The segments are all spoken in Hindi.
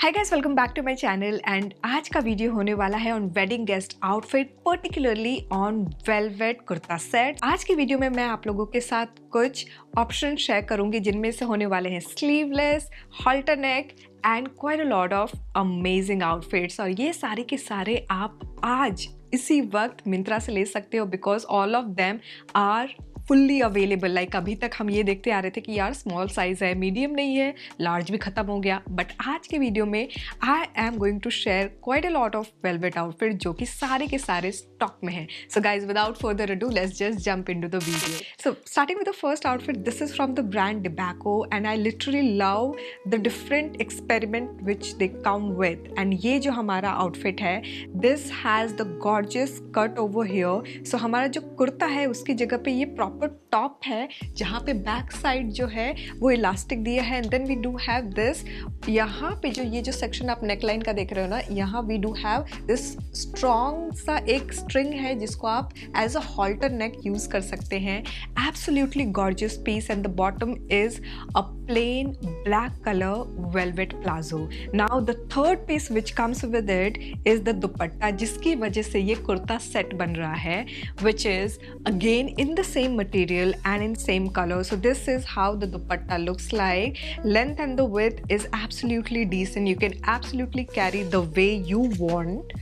Hi guys, welcome back to my channel and आज का वीडियो होने वाला है on wedding guest outfit, particularly on velvet kurta set. आज की वीडियो में मैं आप लोगों के साथ कुछ ऑप्शन शेयर करूंगी जिनमें से होने वाले हैं sleeveless, halter neck and quite a lot of amazing outfits. और ये सारे के सारे आप आज इसी वक्त मिंत्रा से ले सकते हो because all of them are fully available. Like अभी तक हम ये देखते आ रहे थे कि यार स्मॉल साइज़ है, मीडियम नहीं है, लार्ज भी खत्म हो गया। बट आज के वीडियो में I am going to share quite a lot of velvet outfit जो कि सारे के सारे स्टॉक में हैं। So guys without further ado let's just jump into the video. So starting with the first outfit, this is from the brand Dibaco and I literally love the different experiment which they come with. And ये जो हमारा आउटफिट है, this has the gorgeous cut over here. सो हमारा जो कुर्ता है उसकी जगह पे ये प्रॉपर टॉप है जहाँ पे बैक साइड जो है वो इलास्टिक दिया है। And then we do have this, यहाँ पे जो ये जो सेक्शन आप नेकलाइन का देख रहे हो ना, यहाँ we do have this strong सा एक स्ट्रिंग है जिसको आप as a halter neck use कर सकते हैं। Absolutely gorgeous piece and the bottom is a plain black color velvet plazo. Now the third piece which comes with it is the dupatta, जिसकी वजह से ये कुर्ता सेट बन रहा है, which is again in the same material and in same color. So this is how the dupatta looks like. Length and the width is absolutely decent. You can absolutely carry the way you want.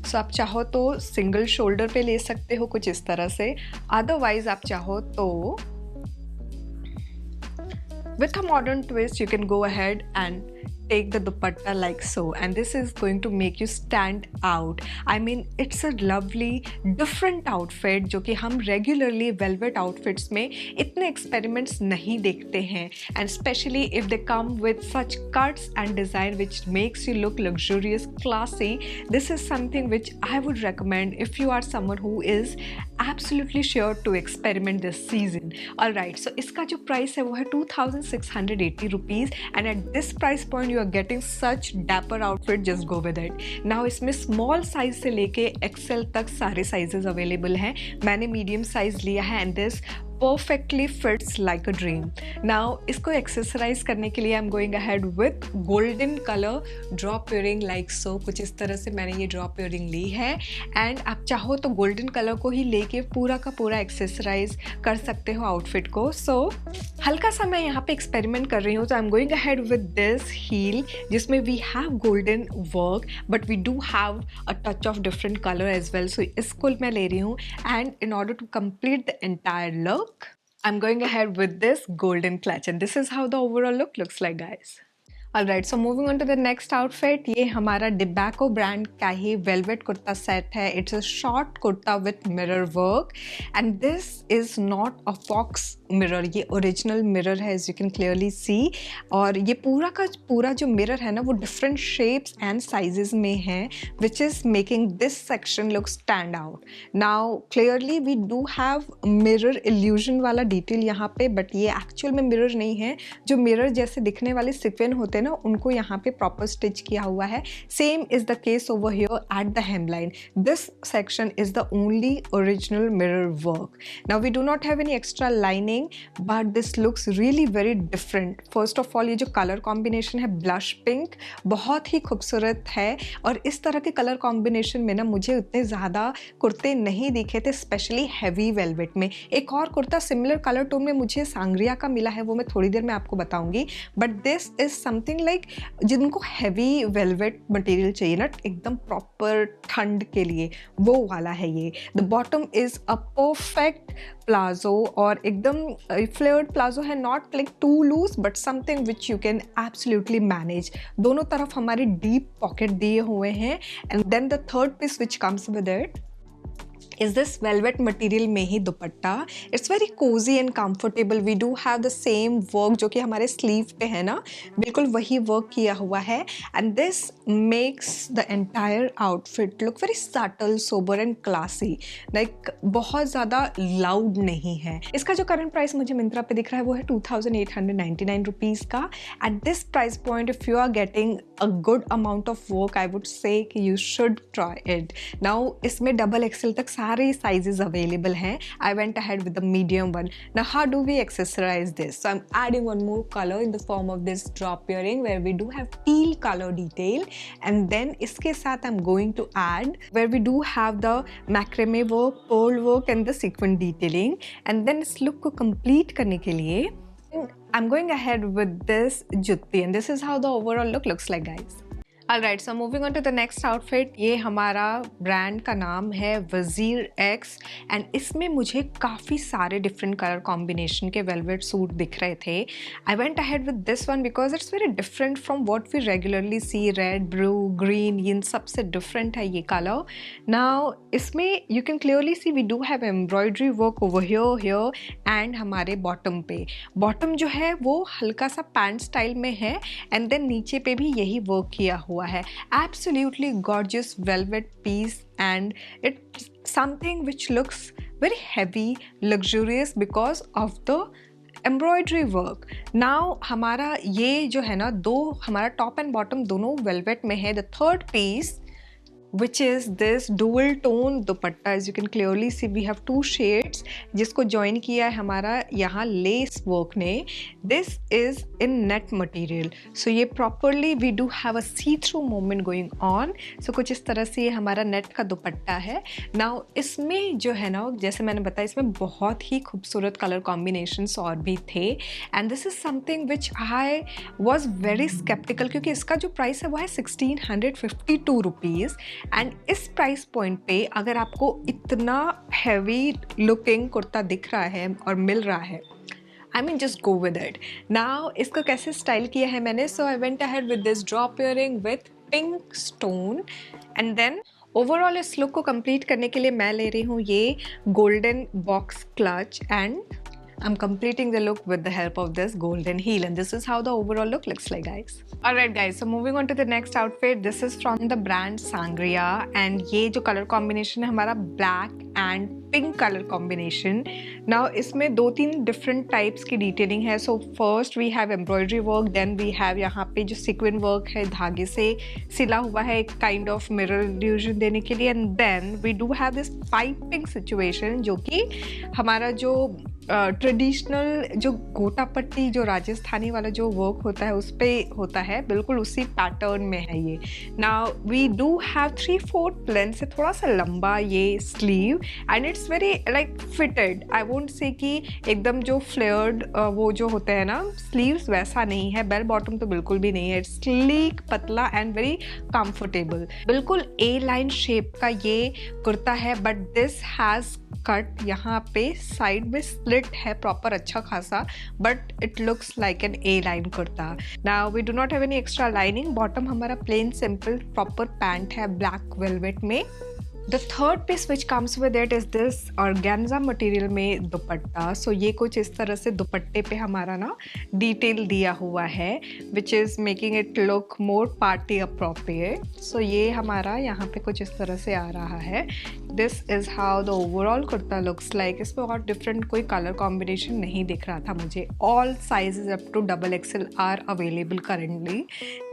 So आप चाहो तो सिंगल शोल्डर पे ले सकते हो कुछ इस तरह से, अदरवाइज आप चाहो तो with a modern twist you can go ahead and take the dupatta like so, and this is going to make you stand out. I mean it's a lovely different outfit जो कि हम regularly velvet outfits में इतने experiments नहीं देखते हैं, and especially if they come with such cuts and design which makes you look luxurious, classy. This is something which I would recommend if you are someone who is absolutely sure to experiment this season. Alright, so इसका जो price है वो है 2680 rupees, and at this price point you are getting such dapper outfit. Just go with it. Now इसमें small size से लेके XL तक सारे sizes available हैं। मैंने medium size लिया है and this perfectly fits like a dream. Now इसको एक्सेसराइज करने के लिए I am going ahead with golden colour drop earring like so. कुछ इस तरह से मैंने ये ड्रॉप इयरिंग ली है एंड आप चाहो तो गोल्डन कलर को ही लेके पूरा का पूरा एक्सेसराइज कर सकते हो आउटफिट को। सो हल्का सा मैं यहाँ पे एक्सपेरिमेंट कर रही हूँ, तो I am going ahead with this heel जिसमें we have golden work but we do have a touch of different colour as well. So इसको मैं ले रही हूँ and in order to complete the entire look I'm going ahead with this golden clutch, and this is how the overall look looks like, guys. Alright, so moving on to the next outfit. ये हमारा डिबैको ब्रांड का ही वेलवेट कुर्ता सेट है. It's a short kurta with mirror work, and this is not a fox mirror. ये ओरिजिनल मिरर है, as you can clearly see. और ये पूरा का पूरा जो मिरर है ना वो डिफरेंट शेप्स एंड साइजेस में है, which is making this section look stand out. Now clearly we do have mirror illusion वाला डिटेल यहाँ पे, बट ये एक्चुअल में मिरर नहीं है. जो मिरर जैसे दिखने वाले सिक्वेंस होते हैं ना, उनको यहाँ पे प्रॉपर स्टिच किया हुआ है. Same is the case over here at the hemline. This section is the only original mirror work. Now we do not have any extra lining but this looks really very different. First of all ये जो कलर कॉम्बिनेशन है ब्लश पिंक बहुत ही खूबसूरत है, और इस तरह के कलर कॉम्बिनेशन में ना मुझे उतने ज़्यादा कुर्ते नहीं दिखे थे, स्पेशली हैवी वेलवेट में. एक और कुर्ता सिमिलर कलर टोन में मुझे सांग्रिया का मिला है, वो मैं थोड़ी देर में आपको बताऊंगी. But this is something like जिनको हैवी वेलवेट मटेरियल चाहिए ना एकदम प्रॉपर ठंड के लिए, वो वाला है ये. The bottom is a perfect palazzo, और एकदम फ्लेयर्ड प्लाजो है, not like too loose but something which you can absolutely manage. दोनों तरफ हमारे डीप पॉकेट दिए हुए हैं. And then the third piece which comes with it is this velvet material में ही दुपट्टा. It's very cozy and comfortable. We do have the same work जो कि हमारे sleeve पे है ना, बिल्कुल वही work किया हुआ है. And this makes the entire outfit look very subtle, sober and classy. Like बहुत ज़्यादा loud नहीं है. इसका जो current price मुझे मिंत्रा पे दिख रहा है वो है 2899 रुपीज़ का. At this price point, if you are getting a good amount of work, I would say कि you should try it. Now इसमें double XL तक सारे साइजेस अवेलेबल हैं. I went ahead with the medium one. Now how do we accessorize this? So I'm adding one more color in the form of this drop earring where we do have teal color detail, and then इसके साथ I'm going to add where we do have the macrame work, pearl work and the sequin detailing. And then इस look को complete करने के लिए I'm going ahead with this jutti, and this is how the overall look looks like, guys. Alright, so moving on to the next outfit. ये हमारा ब्रांड का नाम है वज़ीर एक्स, एंड इसमें मुझे काफ़ी सारे डिफरेंट कलर कॉम्बिनेशन के वेलवेट सूट दिख रहे थे. I went ahead with this one because it's very different from what we regularly see. Red, blue, green, इन सबसे डिफरेंट है ये कलर. नाउ इसमें you can clearly see we do have embroidery work over here and हमारे बॉटम पे. बॉटम जो है वो हल्का सा पैंट स्टाइल में है, एंड देन नीचे पे भी यही वर्क किया हुआ है. Absolutely gorgeous velvet piece, and it's something which looks very heavy, luxurious because of the embroidery work. Now हमारा ये जो है ना, दो हमारा टॉप एंड बॉटम दोनों वेलवेट में है. The third piece which is this dual tone dupatta. as you can clearly see we have two shades जिसको join किया है हमारा यहाँ lace work ने. this is in net material, so ये properly we do have a see-through moment going on. so कुछ इस तरह से ये हमारा net का दुपट्टा है. now इसमें जो है ना, जैसे मैंने बताया, इसमें बहुत ही खूबसूरत कलर combinations और भी थे, and this is something which I was very skeptical क्योंकि इसका जो प्राइस है वो है 1652 रुपीज़. एंड इस प्राइस पॉइंट पे अगर आपको इतना हैवी लुकिंग कुर्ता दिख रहा है और मिल रहा है, I mean just go with it. Now इसको कैसे स्टाइल किया है मैंने. so I went ahead with this drop earring with pink stone, and then overall इस लुक को कंप्लीट करने के लिए मैं ले रही हूँ ये golden box clutch, and I'm completing the look with the help of this golden heel, and this is how the overall look looks like, guys. Alright guys, so moving on to the next outfit. This is from the brand Sangria, and ये जो color combination है हमारा black and pink color combination. Now इसमें दो तीन different types की detailing है. So first we have embroidery work, then we have यहाँ पे जो sequin work है धागे से सिला हुआ है एक kind of mirror illusion देने के लिए, and then we do have this piping situation जो कि हमारा जो ट्रेडिशनल जो गोटा पट्टी जो राजस्थानी वाला जो वर्क होता है उस पर होता है, बिल्कुल उसी पैटर्न में है ये. Now we do have 3/4 length से थोड़ा सा लंबा ये sleeve, and it's very like fitted. I won't say कि एकदम जो फ्लेयर्ड वो जो होते हैं ना स्लीव्स, वैसा नहीं है. बेल बॉटम तो बिल्कुल भी नहीं है. इट्स स्लीक, पतला एंड वेरी कंफर्टेबल. बिल्कुल ए लाइन शेप का ये कुर्ता है, बट दिस हैज़ कट यहाँ पे साइड में स्लिट है प्रॉपर अच्छा खासा, but it looks like an A line kurta. Now we do not have any extra lining. Bottom हमारा प्लेन सिंपल प्रॉपर पैंट है ब्लैक वेलवेट में. The third piece which comes with it is this organza material में दुपट्टा. So ये कुछ इस तरह से दुपट्टे पे हमारा ना डिटेल दिया हुआ है, which is making it look more party appropriate. So ये हमारा यहाँ पे कुछ इस तरह से आ रहा है. This is how the overall kurta looks like. इसमें और different कोई color combination नहीं दिख रहा था मुझे. All sizes up to XXL are available currently.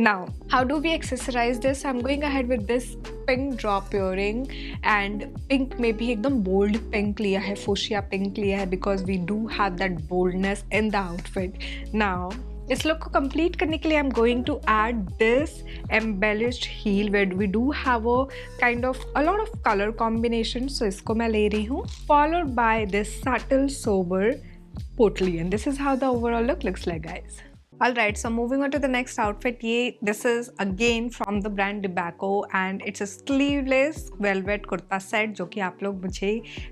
Now, how do we accessorize this? I'm going ahead with this pink drop earring. And pink में भी एकदम बोल्ड पिंक लिया है, फोशिया पिंक लिया है, because we do have that boldness in the outfit. Now इस लुक को कंप्लीट करने के लिए I am going to add this embellished heel wedge. We do have a kind of a lot of colour combination. So इसको मैं ले रही हूँ, followed by this subtle sober potli, and this is how the overall look looks like, guys. Alright, so moving on to the next outfit. This is again from the brand Debacco, and it's a sleeveless velvet kurta set जो कि आप लोग मुझे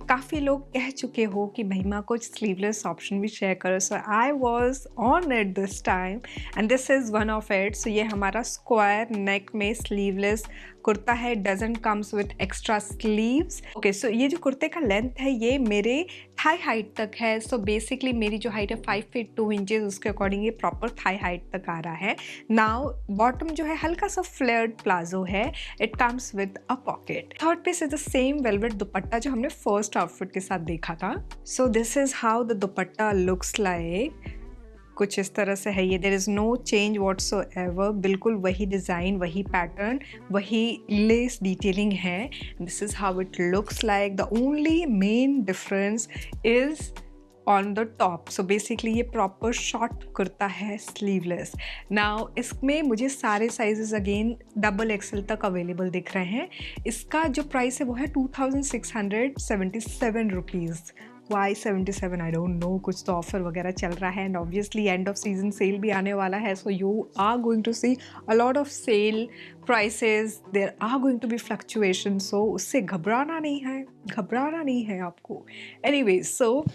काफ़ी लोग कह चुके हो कि महिमा कुछ sleeveless option भी share करो. So I was on it this time, and this is one of it. So ये हमारा square neck में sleeveless कुर्ता है. Doesn't comes with extra sleeves. Okay, so ये जो कुर्ते का लेंथ है ये मेरे थाई हाइट तक है. सो बेसिकली मेरी जो हाइट है 5 फीट 2 इंचेस, उसके अकॉर्डिंग ये प्रॉपर थाई हाइट तक आ रहा है. नाउ बॉटम जो है हल्का सा फ्लेयर्ड प्लाजो है. It comes with a pocket. Third piece is the same velvet dupatta जो हमने फर्स्ट आउटफिट के साथ देखा था. So this is how the dupatta looks like. कुछ इस तरह से है ये। There is no change whatsoever, बिल्कुल वही डिज़ाइन, वही पैटर्न, वही लेस डिटेलिंग है। This is how it looks like. The only main difference is on the top. So basically ये प्रॉपर शॉर्ट कुर्ता है, स्लीवलेस। नाउ इसमें मुझे सारे साइजेस अगेन XXL तक अवेलेबल दिख रहे हैं। इसका जो प्राइस है वो है 2677 rupees. Why 77 I don't know, कुछ तो ऑफर वगैरह चल रहा है and obviously end of season sale भी आने वाला है। So you are going to see a lot of sale prices, there are going to be fluctuation. So उससे घबराना नहीं है आपको। एनीवेज, सो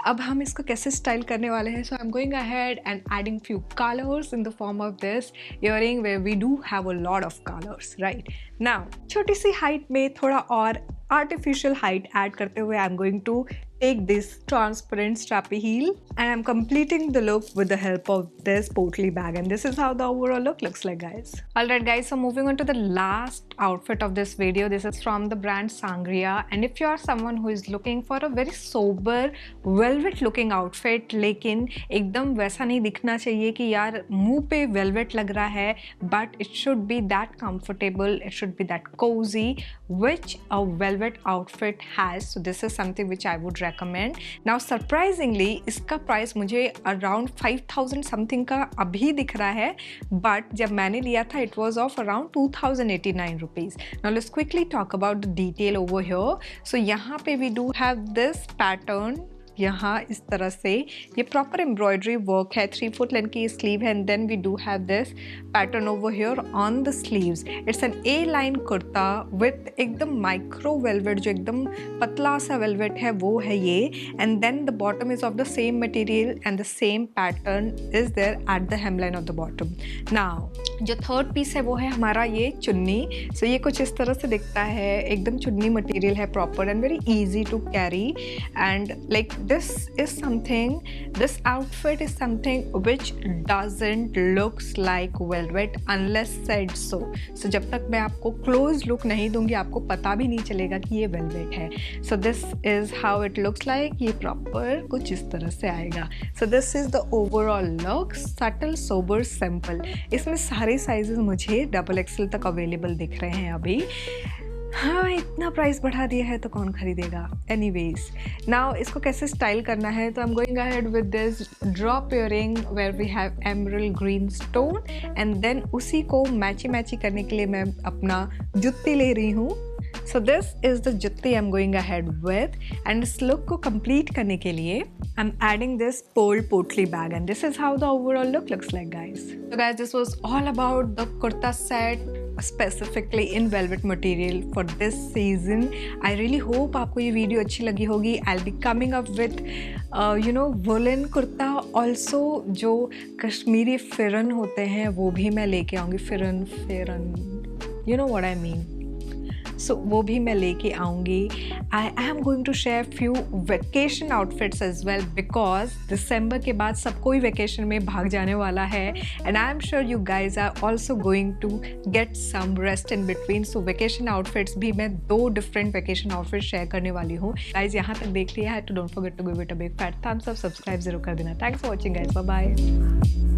अब हम इसको कैसे स्टाइल करने वाले हैं। So I am going ahead and adding few colours in the form of this earring where we do have a lot of colours, right. Now छोटी सी हाइट में थोड़ा और आर्टिफिशियल हाइट ऐड करते हुए I am going to take this transparent strappy heel and I'm completing the look with the help of this portly bag, and this is how the overall look looks like, guys. Alright guys, so moving on to the last outfit of this video. This is from the brand Sangria, and if you are someone who is looking for a very sober velvet looking outfit लेकिन एकदम वैसा नहीं दिखना चाहिए कि यार मुंह पे velvet लग रहा है, but it should be that comfortable, it should be that cozy which a velvet outfit has. So this is something which I would recommend. Now surprisingly इसका प्राइस मुझे around 5000 समथिंग का अभी दिख रहा है, बट जब मैंने लिया था it was of around 2089 rupees. Now let's quickly talk about the detail over here. So यहाँ पे we do have this pattern, यहाँ इस तरह से ये प्रॉपर एम्ब्रॉयडरी वर्क है, 3 foot लेंथ की स्लीव है, and then we do have this pattern over here on the sleeves. It's an A line kurta with एकदम माइक्रो वेलवेट, जो एकदम पतला सा वेलवेट है वो है ये, and then the bottom is of the same material and the same pattern is there at the hem line of the bottom. Now जो थर्ड पीस है वो है हमारा ये चुन्नी. सो ये कुछ इस तरह से दिखता है, एकदम चुन्नी मटेरियल है proper and very easy to carry, and like this outfit is something which doesn't looks like velvet unless said so. So जब तक मैं आपको close look नहीं दूंगी आपको पता भी नहीं चलेगा कि ये velvet है. So this is how it looks like. ये proper कुछ इस तरह से आएगा. So this is the overall look, subtle, sober, simple. इसमें सारे sizes मुझे XXL तक available दिख रहे हैं अभी. हाँ, इतना प्राइस बढ़ा दिया है तो कौन खरीदेगा. एनीवेज, नाउ इसको कैसे स्टाइल करना है, तो I am going ahead with this drop earring where we have emerald green stone, and then उसी को मैची करने के लिए मैं अपना जुत्ती ले रही हूँ. सो दिस इज द जुत्ती आई am going ahead with, and इस लुक को कंप्लीट करने के लिए आई एम एडिंग दिस पोटली bag, and this is how the overall look looks like, guys. So guys, this was all about the kurta set specifically in velvet material for this season. I really hope आपको ये वीडियो अच्छी लगी होगी. I'll be coming up with woolen kurta also. जो कश्मीरी फिरन होते हैं वो भी मैं लेके आऊँगी. फिरन you know what I mean. सो वो भी मैं लेके आऊँगी. I am going to share few vacation outfits as well, because दिसंबर के बाद सब कोई वेकेशन में भाग जाने वाला है, and I am sure you guys are also going to get some rest in between. So vacation outfits भी मैं 2 डिफरेंट वेकेशन आउटफिट्स शेयर करने वाली हूँ. गाइज यहाँ तक देख लिया है तो don't forget to give it a big fat thumbs up, subscribe जरूर कर देना. Thanks for watching guys, bye bye.